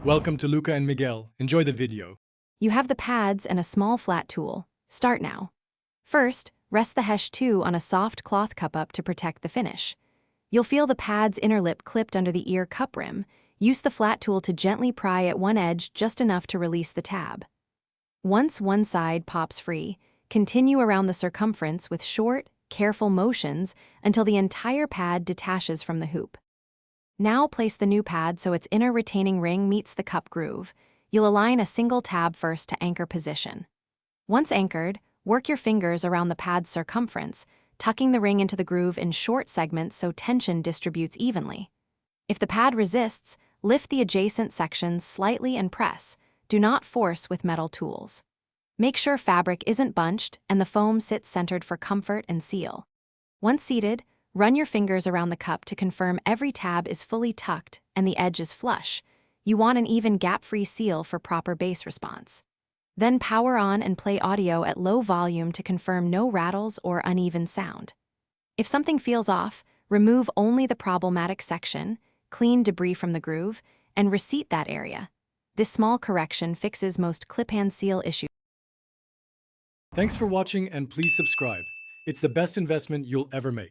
Welcome to Luca and Miguel. Enjoy the video. You have the pads and a small flat tool. Start now. First, rest the Hesh 2 on a soft cloth cup-up to protect the finish. You'll feel the pad's inner lip clipped under the ear cup rim. Use the flat tool to gently pry at one edge just enough to release the tab. Once one side pops free, continue around the circumference with short, careful motions until the entire pad detaches from the hoop. Now place the new pad so its inner retaining ring meets the cup groove. You'll align a single tab first to anchor position. Once anchored, work your fingers around the pad's circumference, tucking the ring into the groove in short segments so tension distributes evenly. If the pad resists, lift the adjacent sections slightly and press. Do not force with metal tools. Make sure fabric isn't bunched and the foam sits centered for comfort and seal. Once seated, run your fingers around the cup to confirm every tab is fully tucked and the edge is flush. You want an even gap-free seal for proper bass response. Then power on and play audio at low volume to confirm no rattles or uneven sound. If something feels off, remove only the problematic section, clean debris from the groove, and reseat that area. This small correction fixes most clip-hand seal issues. Thanks for watching and please subscribe. It's the best investment you'll ever make.